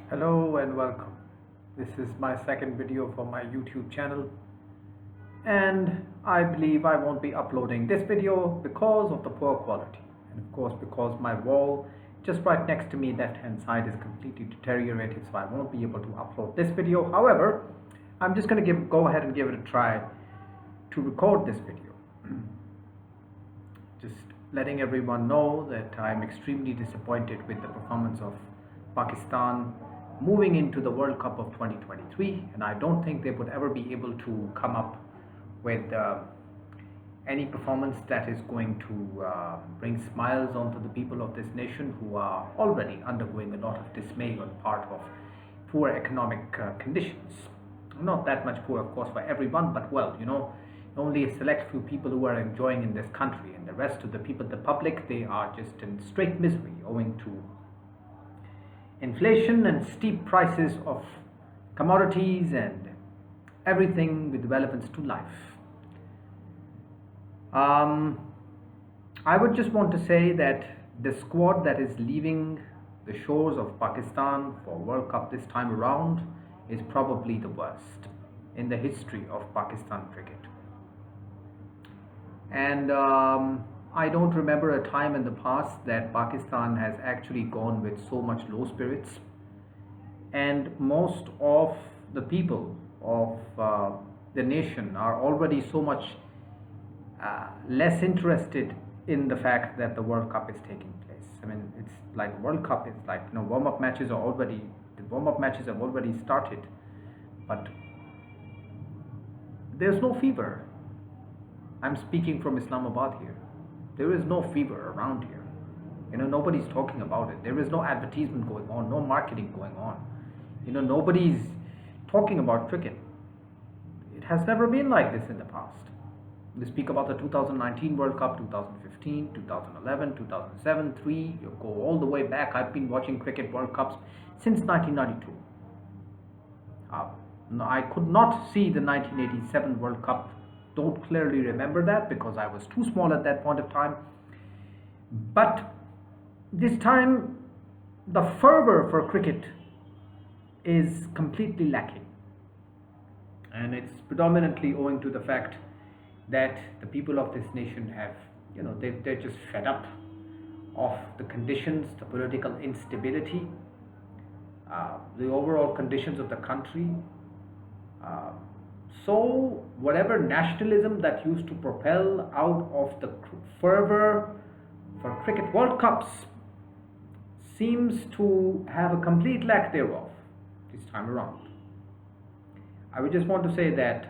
Hello and welcome. This is my second video for my YouTube channel, and I believe I won't be uploading this video because of the poor quality, and of course because my wall just right next to me left hand side is completely deteriorated, so I won't be able to upload this video. However, I'm just going to go ahead and give it a try to record this video. Just letting everyone know that I'm extremely disappointed with the performance of Pakistan moving into the World Cup of 2023, and I don't think they would ever be able to come up with any performance that is going to bring smiles onto the people of this nation, who are already undergoing a lot of dismay on part of poor economic conditions. Not that much poor, of course, for everyone, but well, only a select few people who are enjoying in this country, and the rest of the people, the public, they are just in straight misery owing to inflation and steep prices of commodities and everything with relevance to life. I would just want to say that the squad that is leaving the shores of Pakistan for World Cup this time around is probably the worst in the history of Pakistan cricket. And I don't remember a time in the past that Pakistan has actually gone with so much low spirits, and most of the people of the nation are already so much less interested in the fact that the World Cup is taking place. I mean, it's like World Cup is like, warm-up matches are already, the warm-up matches have already started, but there's no fever. I'm speaking from Islamabad here. There is no fever around here. Nobody's talking about it. There is no advertisement going on, no marketing going on. Nobody's talking about cricket. It has never been like this in the past. We speak about the 2019 World Cup, 2015, 2011, 2007, 3, you go all the way back. I've been watching cricket World Cups since 1992. I could not see the 1987 World Cup. Don't clearly remember that because I was too small at that point of time. But this time, the fervor for cricket is completely lacking. And it's predominantly owing to the fact that the people of this nation have, they're just fed up of the conditions, the political instability, the overall conditions of the country. So whatever nationalism that used to propel out of the fervor for cricket World Cups seems to have a complete lack thereof this time around. I would just want to say that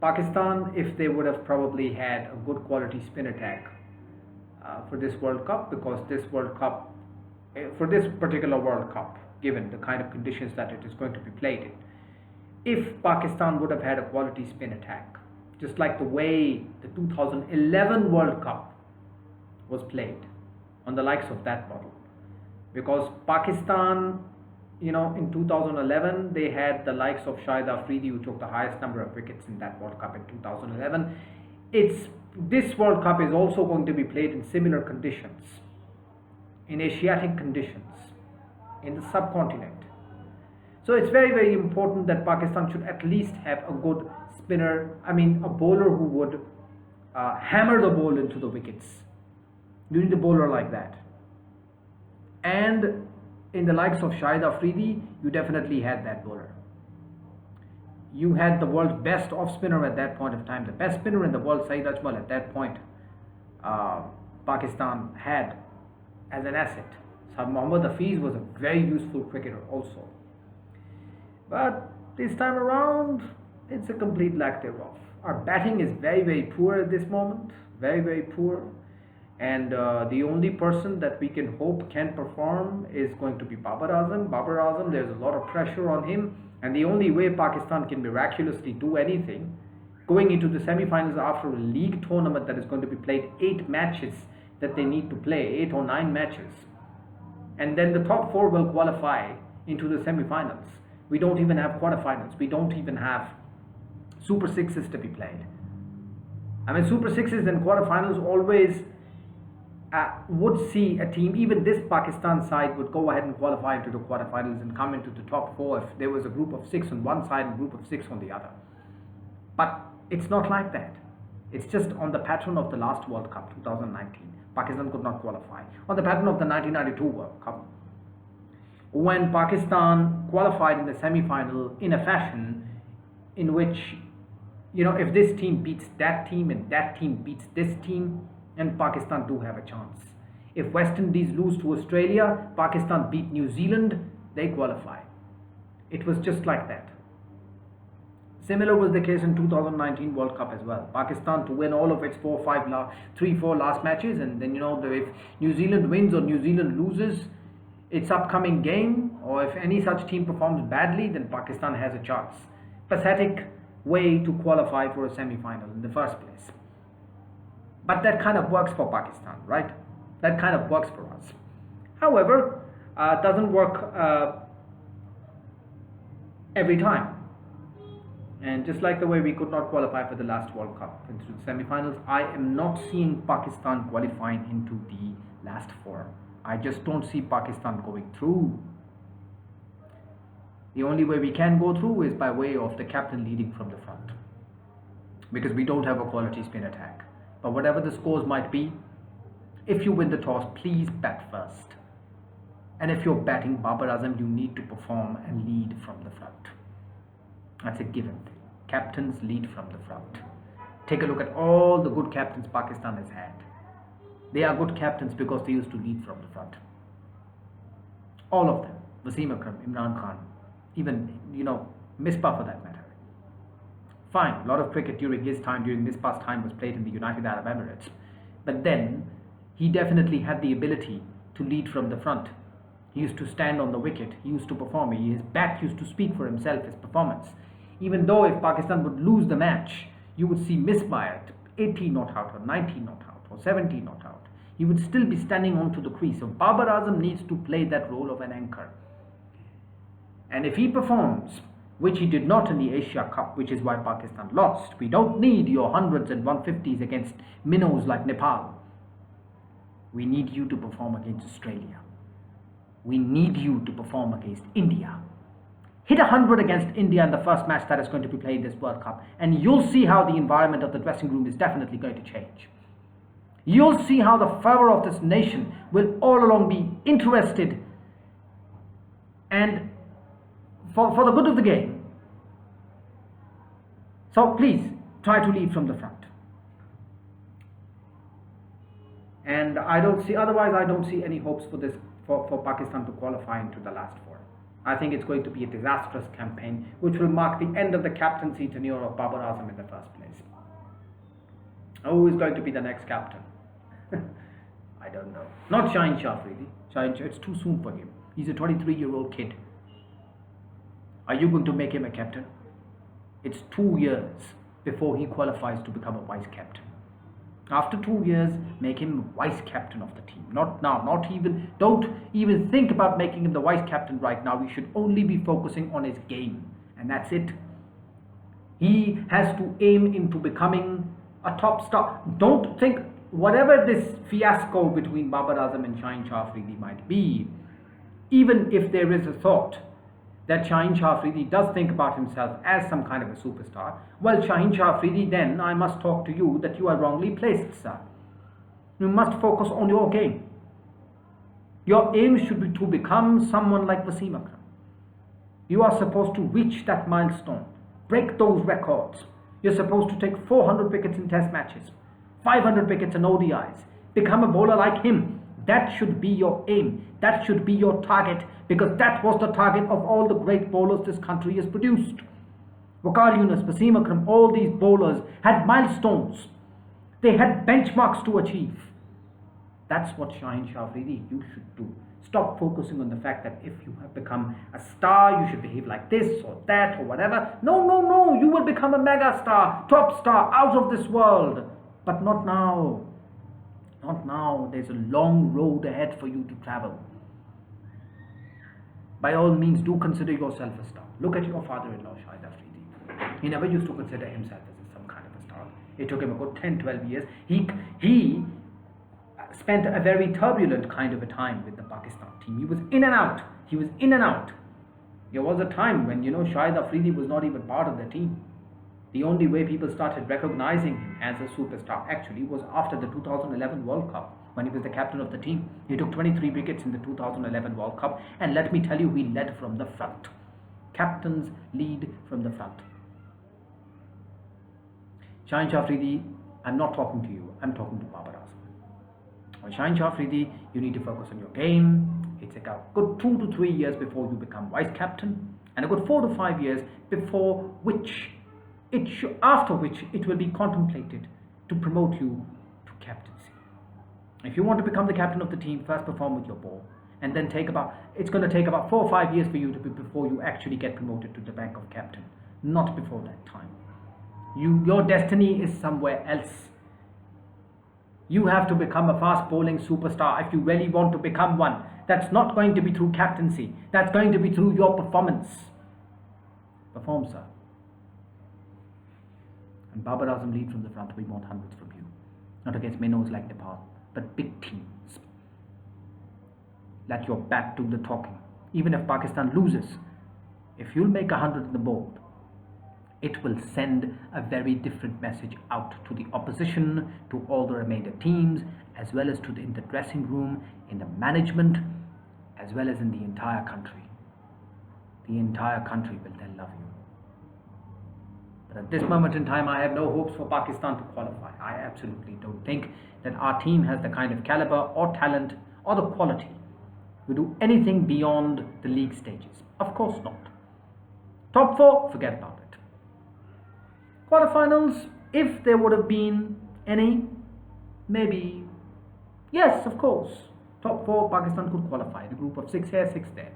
Pakistan, if they would have probably had a good quality spin attack for this World Cup, because this World Cup, for this particular World Cup, given the kind of conditions that it is going to be played in, if Pakistan would have had a quality spin attack, just like the way the 2011 World Cup was played, on the likes of that model, because Pakistan, in 2011 they had the likes of Shahid Afridi, who took the highest number of wickets in that World Cup in 2011. This World Cup is also going to be played in similar conditions, in Asiatic conditions, in the subcontinent. So it's very, very important that Pakistan should at least have a good spinner, a bowler who would hammer the ball into the wickets. You need a bowler like that. And in the likes of Shahid Afridi, you definitely had that bowler. You had the world's best off spinner at that point of time, the best spinner in the world, Saeed Ajmal, at that point. Pakistan had as an asset. So Mohammad Hafiz was a very useful cricketer also. But this time around, it's a complete lack thereof. Our batting is very, very poor at this moment. Very, very poor. And the only person that we can hope can perform is going to be Babar Azam. Babar Azam, there's a lot of pressure on him. And the only way Pakistan can miraculously do anything, going into the semi-finals after a league tournament that is going to be played 8 matches that they need to play, 8 or 9 matches. And then the top 4 will qualify into the semi-finals. We don't even have quarterfinals. We don't even have Super Sixes to be played. Super Sixes and quarterfinals always would see a team, even this Pakistan side would go ahead and qualify into the quarterfinals and come into the top four if there was a group of six on one side and a group of six on the other. But it's not like that. It's just on the pattern of the last World Cup, 2019. Pakistan could not qualify. On the pattern of the 1992 World Cup, when Pakistan qualified in the semi-final in a fashion in which, if this team beats that team and that team beats this team, and Pakistan do have a chance. If West Indies lose to Australia, Pakistan beat New Zealand, they qualify. It was just like that. Similar was the case in 2019 World Cup as well. Pakistan to win all of its 4 last matches, and then if New Zealand wins or New Zealand loses its upcoming game, or if any such team performs badly, then Pakistan has a chance. Pathetic way to qualify for a semi-final in the first place. But that kind of works for Pakistan, right? That kind of works for us. However, it doesn't work every time. And just like the way we could not qualify for the last World Cup into the semi-finals, I am not seeing Pakistan qualifying into the last four. I just don't see Pakistan going through. The only way we can go through is by way of the captain leading from the front, because we don't have a quality spin attack. But whatever the scores might be, if you win the toss, please bat first. And if you're batting Babar Azam, you need to perform and lead from the front. That's a given thing. Captains lead from the front. Take a look at all the good captains Pakistan has had. They are good captains because they used to lead from the front. All of them. Wasim Akram, Imran Khan, even, Misbah for that matter. Fine, a lot of cricket during his time, during Misbah's time, was played in the United Arab Emirates. But then, he definitely had the ability to lead from the front. He used to stand on the wicket, he used to perform, his bat used to speak for himself, his performance. Even though if Pakistan would lose the match, you would see Misbah at 80 not out, or 90 not out, or 70 not out. He would still be standing onto the crease. So Babar Azam needs to play that role of an anchor. And if he performs, which he did not in the Asia Cup, which is why Pakistan lost. We don't need your 100s and 150s against minnows like Nepal. We need you to perform against Australia. We need you to perform against India. Hit 100 against India in the first match that is going to be played in this World Cup, and you'll see how the environment of the dressing room is definitely going to change. You'll see how the fervor of this nation will all along be interested and for the good of the game. So please try to lead from the front. And otherwise I don't see any hopes for Pakistan to qualify into the last four. I think it's going to be a disastrous campaign which will mark the end of the captaincy tenure of Babar Azam in the first place. Who is going to be the next captain? I don't know. Not Shaheen Shah Afridi. It's too soon for him. He's a 23-year-old kid. Are you going to make him a captain? It's 2 years before he qualifies to become a vice captain. After 2 years, make him vice captain of the team. Not now. Don't even think about making him the vice captain right now. We should only be focusing on his game. And that's it. He has to aim into becoming a top star. Don't think, whatever this fiasco between Babar Azam and Shaheen Shah Afridi might be, even if there is a thought that Shaheen Shah Afridi does think about himself as some kind of a superstar, well, Shaheen Shah Afridi, then I must talk to you that you are wrongly placed, sir. You must focus on your game. Your aim should be to become someone like Wasim Akram. You are supposed to reach that milestone, break those records. You're supposed to take 400 wickets in test matches, 500 wickets in ODIs, become a bowler like him. That should be your aim. That should be your target, because that was the target of all the great bowlers this country has produced. Waqar Younis, Wasim Akram, all these bowlers had milestones. They had benchmarks to achieve. That's what Shaheen Shah Afridi, you should do. Stop focusing on the fact that if you have become a star, you should behave like this or that or whatever. No. You will become a mega star, top star, out of this world. But not now. Not now. There's a long road ahead for you to travel. By all means, do consider yourself a star. Look at your father-in-law, Shahid Afridi. He never used to consider himself as some kind of a star. It took him a good 10-12 years. He spent a very turbulent kind of a time with the Pakistan team. He was in and out. He was in and out. There was a time when, Shahid Afridi was not even part of the team. The only way people started recognizing him as a superstar actually was after the 2011 World Cup, when he was the captain of the team. He took 23 wickets in the 2011 World Cup, and let me tell you, he led from the front. Captains lead from the front. Shahid Afridi, I'm not talking to you, I'm talking to Babar Azam. Shahid Afridi, you need to focus on your game. It's a good 2 to 3 years before you become vice captain, and a good 4 to 5 years after which it will be contemplated to promote you to captaincy. If you want to become the captain of the team, first perform with your ball, and then it's going to take about 4 or 5 years for you before you actually get promoted to the rank of captain. Not before that time. Your destiny is somewhere else. You have to become a fast bowling superstar if you really want to become one. That's not going to be through captaincy. That's going to be through your performance. Perform, sir. And Babar Azam lead from the front. We want hundreds from you. Not against minnows like Nepal, but big teams. Let your bat do the talking. Even if Pakistan loses, if you'll make 100 in the board, it will send a very different message out to the opposition, to all the remainder teams, as well as in the dressing room, in the management, as well as in the entire country. The entire country will then love you. But at this moment in time, I have no hopes for Pakistan to qualify. I absolutely don't think that our team has the kind of caliber or talent or the quality to do anything beyond the league stages. Of course not. Top 4, forget about it. Quarterfinals, if there would have been any, maybe, yes, of course. Top 4, Pakistan could qualify. The group of 6 here, 6 there.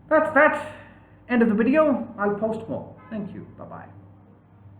That's that. End of the video. I'll post more. Thank you. Bye-bye.